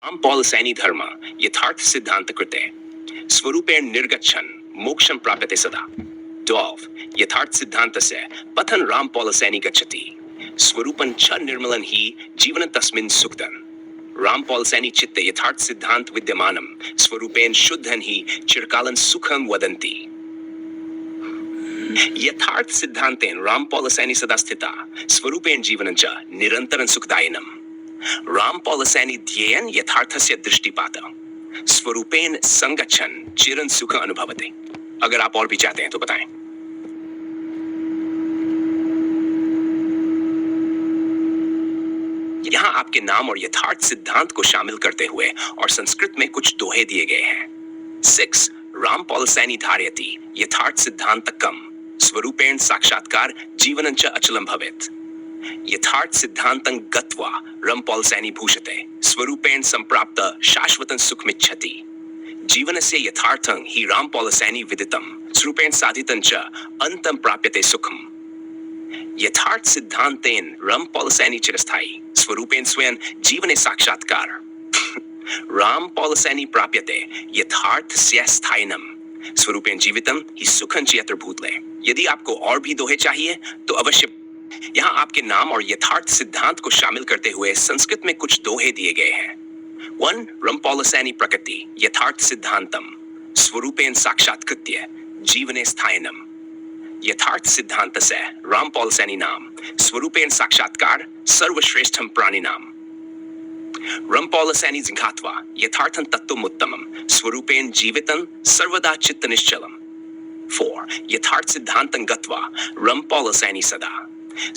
Ram Paul Saini धर्म यथार्थ सिद्धांत कृते स्वरूपेण निर्गच्छन् मोक्षं प्राप्यते सदा। 12 यथार्थ सिद्धान्तस्य पथन राम पॉल सैनी गच्छति स्वरूपं च निर्मलं हि जीवन तस्मिन् सुखदन्। राम पॉल सैनी चित्ते यथार्थ सिद्धांत विद्यमानं स्वरूपेण शुद्धं हि चिरकालं सुखं वदन्ति। यथार्थ सिद्धांतेन राम पॉल सैनी सदा स्थिता स्वरूपेण जीवनं च निरन्तरं सुखदायिनम्। राम पॉल सैनी ध्येयन यथार्थस्य दृष्टिपात स्वरूपेण संगच्छन् चिरं सुख अनुभवते। अगर आप और भी चाहते हैं तो बताएं। यहाँ आपके नाम और यथार्थ सिद्धांत को शामिल करते हुए और संस्कृत में कुछ दोहे दिए गए हैं। 6 राम पॉल सैनी धारयति यथार्थ सिद्धांतकम स्वरूपेण साक्षात्कार जीवनं च अचलं भवेत्। यथार्थ सिद्धांतं गत्वा राम पॉल सैनी भूषते स्वरूपेण संप्राप्त शाश्वतं सुखमिच्छति। जीवनस्य यथार्थं हि राम पॉल सैनी विदितं स्वरूपेण साधितं च अन्तं प्राप्यते सुखम्। यथार्थ सिद्धांतेन राम पॉल सैनी चिरस्थायी स्वरूपेण स्वयं जीवने साक्षात्कार राम पॉल सैनी प्राप्यते यथार्थस्य स्थायिनं स्वरूपेण जीवितं हि सुखं च यत्र भूतले। यदि आपको और भी दोहे चाहिए तो अवश्य। यहाँ आपके नाम और यथार्थ सिद्धांत को शामिल करते हुए संस्कृत में कुछ दोहे दिए गए हैं। 1 राम पॉल सैनी प्रकृति यथार्थ सिद्धांतम स्वरूपेण साक्षात्कृत्य जीवने स्थायिनम्। यथार्थ सिद्धांत से राम पॉल सैनी नाम स्वरूपेण साक्षात्कार सर्वश्रेष्ठं प्राणिनाम। राम पॉल सैनी जिघात्वा यथार्थं तत्त्वमुत्तमं स्वरूपेण जीवितं सर्वदा चित्त निश्चलम्। 4 यथार्थ सिद्धांतं गत्वा राम पॉल सैनी सदा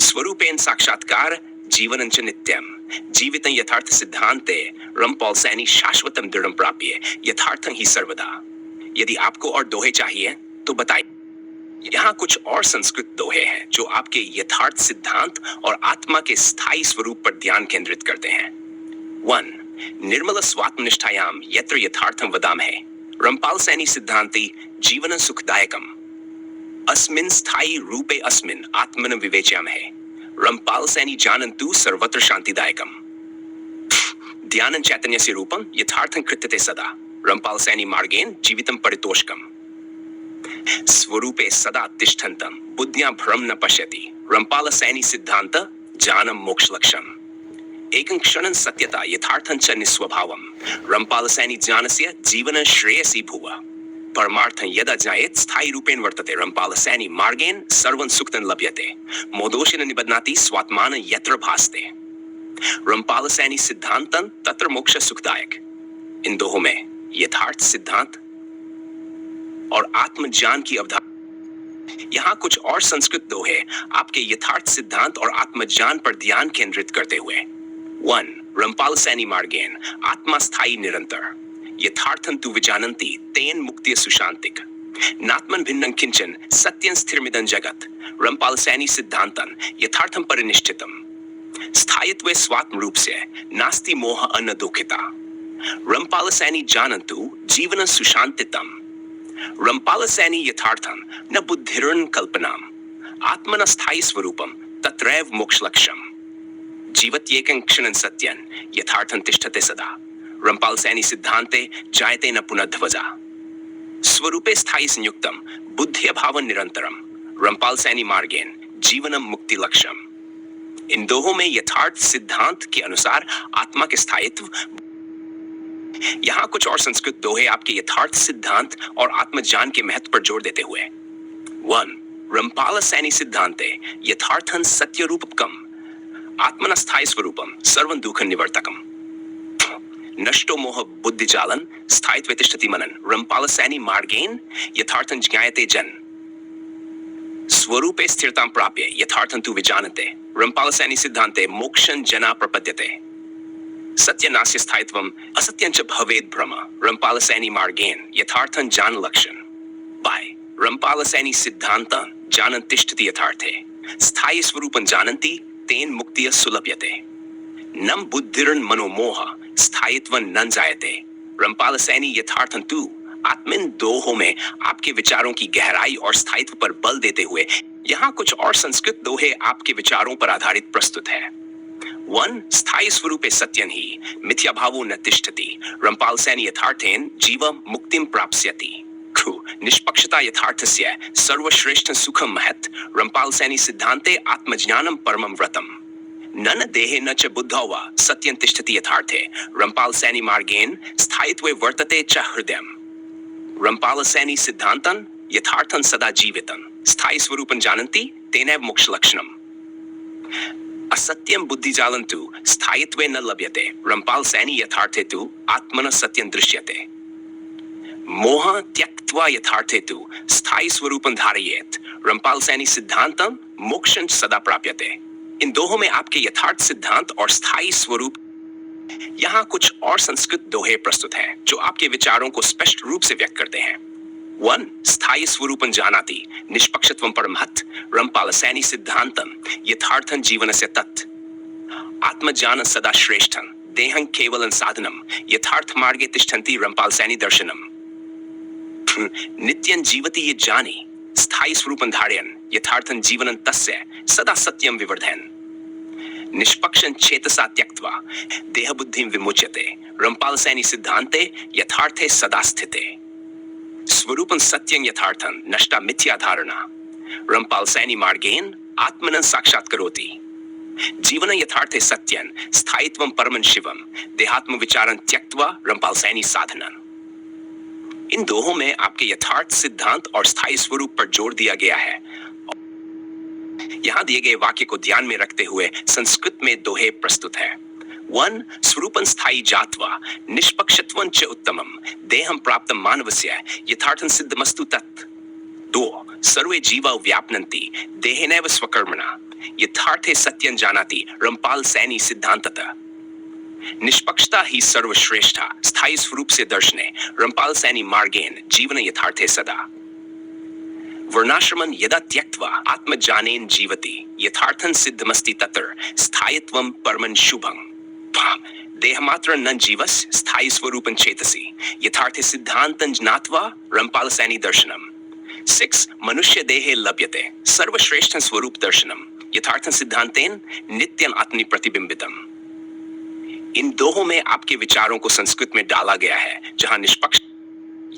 स्वरूपेण साक्षात्कार जीवनं च नित्यं जीवितं यथार्थ सिद्धांते राम पॉल सैनी शाश्वतं दृढ़ं प्राप्य यथार्थं ही सर्वदा। यदि आपको और दोहे चाहिए तो बताइए। यहाँ कुछ और संस्कृत दोहे हैं जो आपके यथार्थ सिद्धांत और आत्मा के स्थायी स्वरूप पर ध्यान केंद्रित करते हैं। 1 निर्मल स्वात्मनिष्ठायाम यत्र यथार्थं वदामहे राम पॉल सैनी सिद्धांति जीवनं सुखदायकम्। अस्मिन् स्थायी रूपे अस्मिन् आत्मनं विवेचयामहे राम पॉल सैनी जानन्तु सर्वत्र शांतिदायकम्। ध्यानं चैतन्यस्य रूपं यथार्थं कृत्यते सदा राम पॉल सैनी मार्गेण जीवितं परितोषकम्। स्वरूपे सदा तिष्ठन्तं बुद्ध्या भ्रम न पश्यति राम पॉल सैनी सिद्धांत जानम मोक्षलक्ष्यम्। एकं क्षणं सत्यता यथार्थं च निस्वभावं राम पॉल सैनी ज्ञानस्य जीवन श्रेयसी भुव। परमार्थं यदा ज्ञायेत् स्थायी रूपेण वर्तते राम पॉल सैनी मार्गेण सर्वं सुखं लभ्यते मोदोषेण निबध्नाति स्वात्मान यत्र भासते। राम पॉल सैनी सिद्धांतं तत्र मोक्ष सुखदायक। इन दोहों में यथार्थ सिद्धांत और आत्मज्ञान की अवधारणा। यहाँ कुछ और संस्कृत दोहे आपके यथार्थ सिद्धांत और आत्मज्ञान पर ध्यान केंद्रित करते हुए। 1 राम पॉल सैनी मार्गेण आत्मा स्थायी निरंतर यथार्थं तु विजानन्ति तेन मुक्तिः सुशांतिक। नात्मन भिन्नं किंचन सत्यं स्थिरमिदं जगत् राम पॉल सैनी सिद्धांतं यथार्थं परिनिष्ठितम्। स्थायित्वे स्वात्म रूप से नास्ति मोह अन्न दुखिता राम पॉल सैनी जानन्तु जीवनं सुशांतितम्। राम पॉल सैनी यथार्थं न बुद्धिर्न कल्पनाम् आत्मन स्थायी स्वरूपं तत्रैव मोक्षलक्ष्यम्। जीवत्येकं क्षणं सत्यं यथार्थं तिष्ठते सदा राम पॉल सैनी सिद्धांते जायते न पुनः ध्वजा। स्वरूपे स्थायी संयुक्तं बुद्धि अभावं निरंतरं राम पॉल सैनी मार्गेण जीवनं मुक्ति लक्ष्यम्। इन दोहों में यथार्थ सिद्धांत के अनुसार आत्मा के स्थायित्व। यहाँ कुछ और संस्कृत दोहे आपके यथार्थ सिद्धांत और आत्मज्ञान के महत्व पर जोर देते हुए। 1 राम पॉल सैनी सिद्धांते यथार्थं सत्यरूपकम् आत्मन स्थायी स्वरूपं सर्वं दुःखं निवर्तकम्। नष्टो मोह बुद्धिजालं स्थायित्वे तिष्ठति मनन राम पॉल सैनी मार्गेण यथार्थं ज्ञायते जन। स्वरूपे स्थिरतां प्राप्य यथार्थं तु विजानते राम पॉल सैनी सिद्धांते मोक्षं जना प्रपद्यते। सत्यनास्य स्थायित्वम् असत्यं च भवेद् भ्रम राम पॉल सैनी मार्गेण यथार्थं जान लक्ष्यम्। बाय राम पॉल सैनी सिद्धांतं जानन् तिष्ठति यथार्थे स्थायी स्वरूपं जानन्ति तेन मुक्तिः सुलभ्यते। नम बुद्धिर्न मनोमोह स्थायित्वं न जायते राम पॉल सैनी यथार्थं तु। आत्मिन दोहों में आपके विचारों की गहराई और स्थायित्व पर बल देते हुए यहाँ कुछ और संस्कृत दोहे आपके विचारों पर आधारित प्रस्तुत है। 1 स्थायी स्वरूपे सत्यं हि मिथ्याभावो न तिष्ठति रंपाल सैनी यथार्थेन जीव मुक्तिं प्राप्स्यति। निष्पक्षता यथार्थस्य सर्वश्रेष्ठ सुखम महत् रंपाल सैनी सिद्धांते आत्मज्ञानं परमं व्रतम् नन देहे न च बुद्धौ वा सत्यं तिष्ठति यथार्थे रंपाल सैनी मार्गेण स्थायित्वे वर्तते च हृदयम्। रंपाल सैनी सिद्धांतं यथार्थं सदा जीवितं स्थायी स्वरूपं जानन्ति तेनैव मोक्षलक्षणम्। असत्यं बुद्धिजालं तु स्थायित्वे न लभ्यते रंपाल सैनी यथार्थे तु आत्मनः सत्यं दृश्यते। मोह त्यक्त्वा यथार्थे तु स्थायी स्वरूपं धारयेत् रंपाल सैनी सिद्धांतं मोक्षं सदा प्राप्यते। इन दोहों में आपके यथार्थ सिद्धांत और स्थायी स्वरूप। यहाँ कुछ और संस्कृत दोहे प्रस्तुत हैं जो आपके विचारों को स्पष्ट रूप से व्यक्त करते हैं। 1 स्थायी स्वरूपं जानाति निष्पक्षत्वं परमहत् रंपाल सैनी सिद्धांतं यथार्थं जीवनस्य तत् आत्मज्ञानं सदा श्रेष्ठं देहं केवलं साधनं यथार्थ मार्गे तिष्ठन्ति रंपाल सैनी दर्शनम्। नित्यं जीवति ये जानी स्थायी स्वरूपं धारयन् यथार्थं जीवनं तस्य सदा सत्यं विवर्धयन् निष्पक्षं चेतसा त्यक्त्वा देहबुद्धिं विमुच्यते रंपाल सैनी सिद्धांते यथार्थे सदा स्थिते। स्वरूपं सत्यं यथार्थं नष्टा मिथ्या धारणा रंपाल सैनी मार्गेण आत्मनं साक्षात्करोति। जीवन यथार्थे सत्यं स्थायित्वं परमं शिवं देहात्म विचारं त्यक्त्वा रंपाल सैनी साधनम्। इन दोहों में आपके यथार्थ सिद्धांत और स्थायी स्वरूप पर जोर दिया गया है। यहां दिए गए वाक्य को ध्यान में रखते हुए संस्कृत में दोहे प्रस्तुत है। 1 स्वरूपं स्थायी जात्वा निष्पक्षत्वं च उत्तमं देहं प्राप्तं मानवस्य यथार्थं सिद्धमस्तु तत्। 2 सर्वे जीवा व्याप्नन्ति देहेनैव स्वकर्मणा यथार्थे सत्यं जानाति रंपाल सैनी सिद्धांततः। निष्पक्षता ही सर्वश्रेष्ठा स्थायी स्वरूप से दर्शने रंपाल सैनी मार्गेण जीवन यथार्थे सदा। वर्णाश्रमं यदा त्यक्त्वा आत्मज्ञानेन जीवति यथार्थं सिद्धमस्ति तत्र स्थायित्वं परमं शुभं। देहमात्र न जीवस् स्थायी स्वरूपं चेतसि यथार्थे सिद्धांतं ज्ञात्वा रंपाल सैनी दर्शनम्। 6 मनुष्य देहे लभ्यते सर्वश्रेष्ठ स्वरूप दर्शनम् यथार्थं सिद्धांतेन नित्यं आत्मनि प्रतिबिंबितम्। इन दोहों में आपके विचारों को संस्कृत में डाला गया है जहां निष्पक्ष।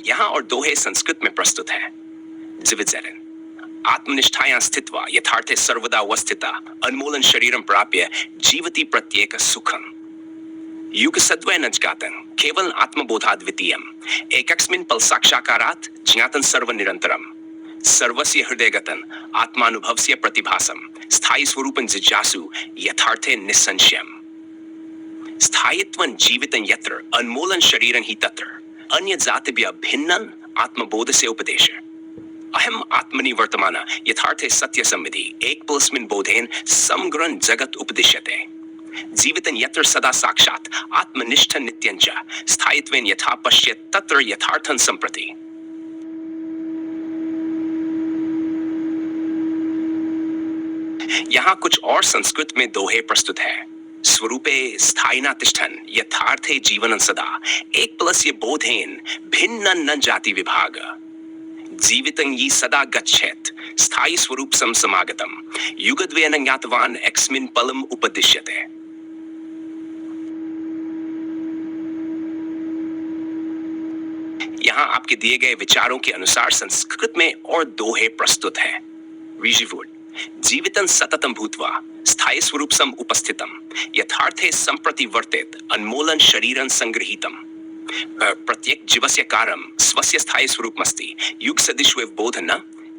यहां और दोहे संस्कृत में प्रस्तुत है। आत्मनिष्ठायां स्थित्वा यथार्थे सर्वदा अवस्थिता अनमोलं शरीरं प्राप्य जीवति प्रत्येक सुखम्। युग सद्वय न ज्ञातं केवल आत्मबोधाद्वितीयम् एकस्मिन् पल साक्षाकारात् ज्ञातं सर्व निरन्तरम् सर्वस्य हृदयगतं आत्मानुभवस्य प्रतिभासं स्थायी स्वरूपं जिज्ञासु यथार्थे निस्संशयम्। स्थायित्वं जीवितं यत्र अनमोलं शरीरं हि तत्र अन्य जातिभ्यः भिन्नं आत्मबोधस्य उपदेश। अहम आत्मनि वर्तमान यथार्थे सत्य संविधि एकपलस्मिन् बोधेन समग्रं जगत् उपदिश्यते। जीवितं यत्र सदा साक्षात् आत्मनिष्ठं नित्यं च स्थायित्वेन यथा पश्येत् तत्र यथार्थं सम्प्रति। यहाँ कुछ और संस्कृत में दोहे प्रस्तुत है। स्वरूपे स्थायिना तिष्ठन् यथार्थे जीवनं सदा एक प्लस्य बोधेन भिन्नं न जाति विभाग जीवितं यि सदा गच्छेत् स्थायी स्वरूप समागतम् युगद्वयेन ज्ञातवान् एकस्मिन् पलम् उपदिश्यते। यहाँ आपके दिए गए विचारों के अनुसार संस्कृत में और दोहे प्रस्तुत है। ऋषिवुड जीवितं सततं भूत्वा स्थायी स्वरूप सम उपस्थितं यथार्थे संप्रति वर्तेत अनमोलं शरीरं संगृहीतम्। प्रत्येक जीवस्य कारं स्वस्य स्थायी स्वरूपमस्ति युग सदिष्वेव बोधन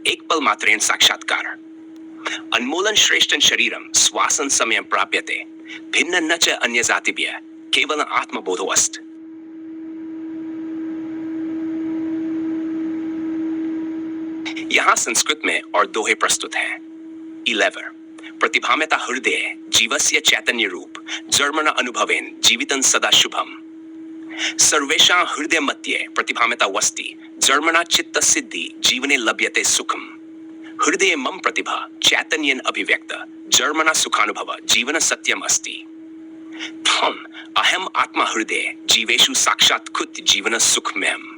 एक पल मात्रेण साक्षात्कार अनमोलं श्रेष्ठं शरीरं श्वासन समयं प्राप्यते भिन्नं न च अन्य जातिभ्यः केवल आत्मबोधो अस्ति। यहाँ संस्कृत में और दोहे प्रस्तुत हैं। 11 प्रतिभाम्यता हृदये जीवस्य चैतन्य रूप जर्मन अनुभवेन जीवितं सदा शुभम। सर्वेषां हृदय मध्ये प्रतिभाम्यता वस्ति जर्मना चित्त सिद्धि जीवने लभ्यते सुखम। हृदये मम प्रतिभा चैतन्येन अभिव्यक्त जर्मना सुखानुभव जीवन सत्यम अस्ति। थम अहम आत्मा हृदये जीवेषु साक्षात् खुद जीवन सुखमयम्।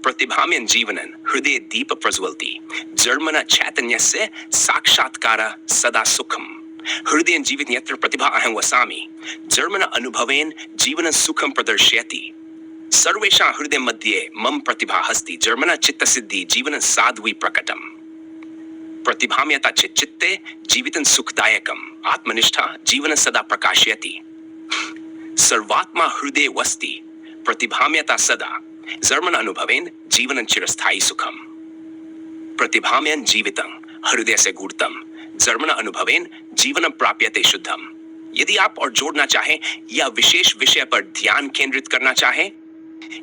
प्रतिभाम्यं जीवनं हृदये दीप प्रज्वलति जर्मन चैतन्यस्य साक्षात्कार सदा सुखम। हृदयेन जीवित यत्र प्रतिभा अहं वसामि जर्मन अनुभवेन जीवन सुखम प्रदर्शयति सर्वेषां हृदय मध्ये मम प्रतिभा हस्ति जर्मन चित्तसिद्धि जीवन साध्वी प्रकटम प्रतिभां यथा चित्ते जीवितं सुखदायकम आत्मनिष्ठा जीवन सदा प्रकाशयति सर्वात्मा हृदये वस्ति प्रतिभां यथा सदा जर्मन अनुभवेन जीवन चिरस्थायी सुखम प्रतिभां यन् जीवितं हृदय से गूढ़तम जर्मन अनुभवेन जीवन प्राप्यते शुद्धम। यदि आप और जोड़ना चाहें या विशेष विषय पर ध्यान केंद्रित करना चाहें,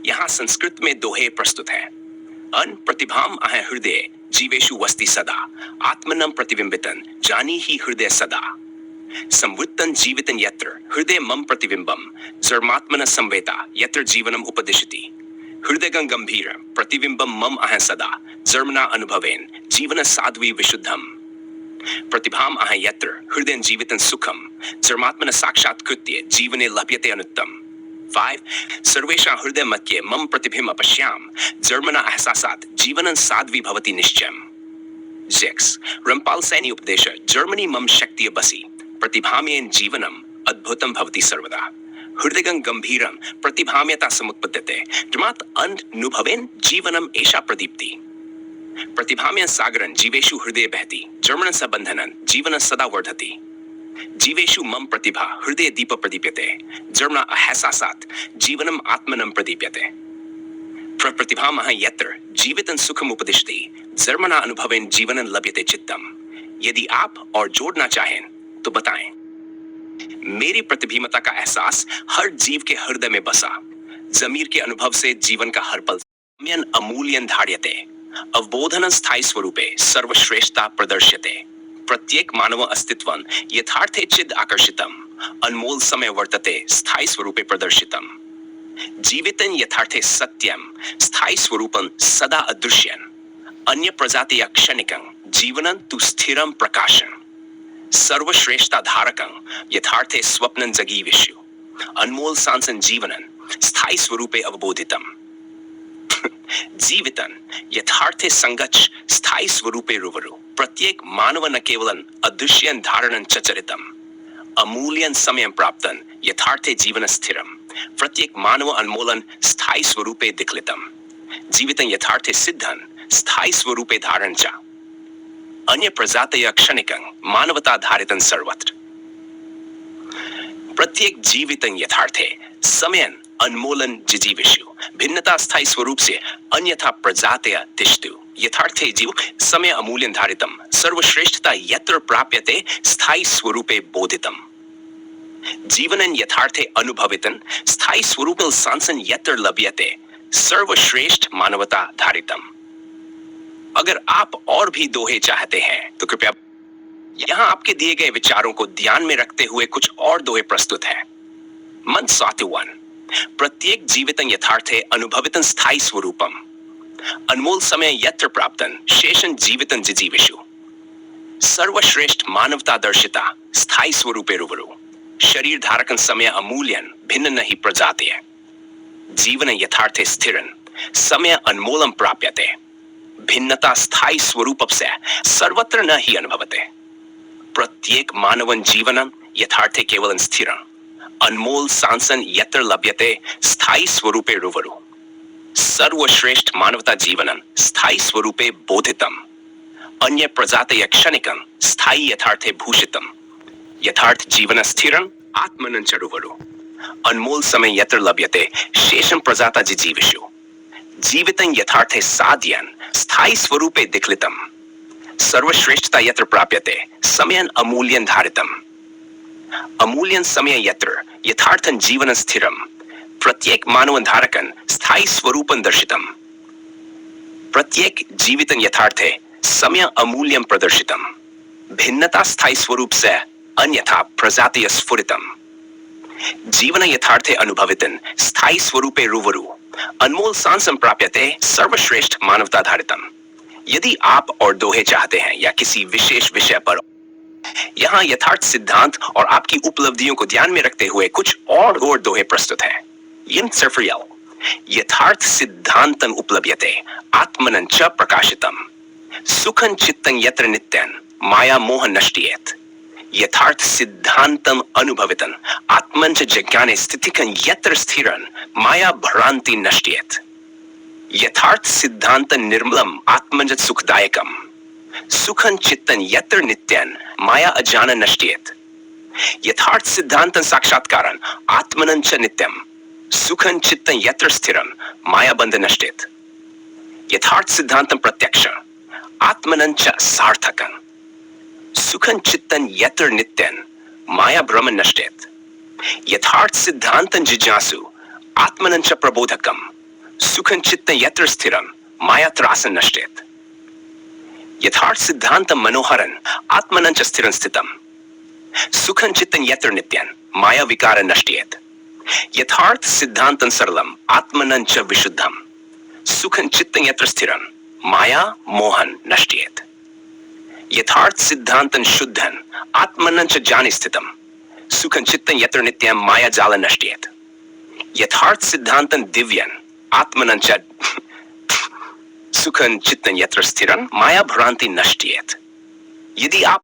यहाँ संस्कृत में दोहे प्रस्तुत है। अन प्रतिभाम अह हृदय जीवेषु वस्ति सदा आत्मनम प्रतिबिंबितन जानी ही हृदय सदा संवृत्तन जीवितन यत्र हृदय मम प्रतिबिंबम जर्मात्मन संवेता यत्र जीवनम उपदिशति हृदयगं गंभीर प्रतिबिंबम मम अह सदा जर्मना अनुभवेन जीवन साध्वी विशुद्धम प्रतिभाम अह यत्र हृदय जीवितं सुखम जर्मात्मन साक्षात्कृत्य जीवने लभ्यते अनुत्तम 5 सर्वेषां हृदय मध्ये मम प्रतिभिम अपश्याम जर्मना एहसासात् जीवनं साध्वी भवति निश्चयम् 6 रंपाल सैनी उपदेश जर्मनी मम शक्ति बसि प्रतिभामेन जीवनम अद्भुतम भवति सर्वदा हृदयगं गंभीरं प्रतिभाम्यता समुत्पद्यते जर्मात् अनुभवेन जीवनम एषा प्रदीप्ति प्रतिभाम्यं सागरं जीवेषु हृदय बहति जर्मन सबंधनं जीवन सदा वर्धति जीवेषु मम प्रतिभा हृदय दीप प्रदीप्यते जर्मना अहसासात् जीवनम आत्मनं प्रदीप्यते प्रतिभामः यत्र जीवितं सुखम उपदिशति जर्मना अनुभवेन जीवनं लभ्यते चित्तम। यदि आप और जोड़ना चाहें तो बताएं। मेरी प्रतिभीमता का एहसास हर जीव के हृदय में बसा जमीर के अनुभव से जीवन का हर पल अमूल्यन धार्यते अवबोधन स्थायी स्वरूपे सर्वश्रेष्ठता प्रदर्श्यते प्रत्येक मानव अस्तित्वं यथार्थे चिद आकर्षितम अनमोल समय वर्तते स्थायी स्वरूपे प्रदर्शितम जीवितं यथार्थे सत्यम स्थायी स्वरूपं सदा अदृश्यन अन्य प्रजाति क्षणिकं जीवनं तु स्थिरं प्रकाशन सर्वश्रेष्ठता धारकं यथार्थे स्वप्नं जगीविषु अनमोल सांसन जीवनं स्थायी स्वरूपे अवबोधितम जीवितन यथार्थे संगच्छ स्थायी स्वरूपे रुवरु प्रत्येक मानव न केवलन अदृश्यन धारणन चचरितम अमूल्यन समयं प्राप्तन यथार्थे जीवन स्थिरम प्रत्येक मानव अनमोलन स्थायी स्वरूपे दिखलितम जीवितन यथार्थे सिद्धन स्थायी स्वरूपे धारण च अन्य प्रजातय क्षणिकं मानवता धारितन सर्वत्र प्रत्येक जीवितन यथार्थे समयन अनमोलन जिजीविषु भिन्नता स्थायी स्वरूप से अन्यथा प्रजातय तिष्ठु यथार्थे जीव समय अमूल्यन धारितम सर्वश्रेष्ठता यत्र प्राप्यते स्थायी स्वरूपे बोधितम जीवनं यथार्थे अनुभवितन स्थायी स्वरूपल सांसन यत्र लभ्यते सर्वश्रेष्ठ मानवता धारितम। अगर आप और भी दोहे चाहते हैं तो कृपया यहाँ आपके दिए गए विचारों को ध्यान में रखते हुए कुछ और दोहे प्रस्तुत हैं। मन सातुवन प्रत्येक जीवितं यथार्थे अनुभवितं स्थायी स्वरूपम अनमोल समय यत्र प्राप्तन शेषन जीवितं जिजीविषु सर्वश्रेष्ठ मानवता दर्शिता स्थायी स्वरूपे रुवरु शरीर धारकन समय अमूल्यन भिन्न नहीं प्रजातेय जीवन यथार्थे स्थिरन समय अनमोलम प्राप्यते भिन्नता स्थायी स्वरूप से सर्वत्र न ही अनुभवते प्रत्येक मानवन जीवनं यथार्थे केवलं स्थिरं अनमोल सांसन यत्र लभ्यते स्थायी स्वरूपे रुवरु सर्वश्रेष्ठ मानवता जीवनं स्थायी स्वरूपे बोधितम अन्य प्रजातय क्षणिकं स्थायी यथार्थे भूषितम यथार्थ जीवन स्थिरं आत्मनं च रुवरु अनमोल समय यत्र लभ्यते शेषं प्रजाता जिजीविषु जीवितं यथार्थे साध्यन स्थायी स्वरूपे दिक्लितम सर्वश्रेष्ठता यत्र प्राप्यते समयन अमूल्यन धारितम अमूल्यन समय यत्र यथार्थन जीवन स्थिरम प्रत्येक मानव धारकन स्थायी स्वरूपन दर्शितम प्रत्येक जीवितन यथार्थे समय अमूल्यम प्रदर्शितम भिन्नता स्थायी स्वरूप से अन्यथा प्रजातीय स्फुरितम जीवन यथार्थे अनुभवितन स्थायी स्वरूपे रुवरु अनमोल सांसम प्राप्यते सर्वश्रेष्ठ मानवता धारितम। यदि आप और दोहे चाहते हैं या किसी विशेष विषय पर यहाँ यथार्थ सिद्धांत और आपकी उपलब्धियों को ध्यान में रखते हुए कुछ और दोहे प्रस्तुत हैं। यथार्थ सिद्धांतं उपलभ्यते आत्मनं च प्रकाशितम सुखं चित्तं यत्र नित्यं माया मोह नष्टियेत यथार्थ सिद्धांतम अनुभवितन आत्मंच जज्ञाने स्थितिकं यत्र स्थिरन माया भ्रांति नश्येत। यथार्थ सिद्धांत निर्मलम आत्मंच सुखदायकम सुखं चित्तन यत्र नित्यन माया अजान नश्येत। यथार्थ सिद्धांत साक्षात्कारन आत्मनं च नित्यम सुखं चित्तं यत्र स्थिरं माया बंध नश्येत। यथार्थ सिद्धांतं प्रत्यक्ष आत्मनं च सार्थकं सुखं चित्तं यत्र नित्यं माया भ्रम नश्येत। यथार्थ सिद्धांतं जिज्ञासु आत्मनं च प्रबोधकं सुखं चित्तं यत्र स्थिरं माया त्रासन नश्येत। यथार्थ सिद्धांतं मनोहरन आत्मनं च स्थिरं स्थितं सुखं चित्तं यत्र नित्यं माया विकार नश्येत। यथार्थ सिद्धांतं सरलम आत्मनं च विशुद्धम सुखं चित्तं यत्र स्थिरं माया मोहन नश्येत। यथार्थ सिद्धांतं शुद्धं आत्मनं च जानि स्थितं सुखं चित्तं यत्र नित्यं माया जाल नश्येत। यथार्थ सिद्धांतं दिव्यं आत्मनं च सुखं चित्तं यत्र स्थिरं माया भ्रांति नश्येत। यदि आप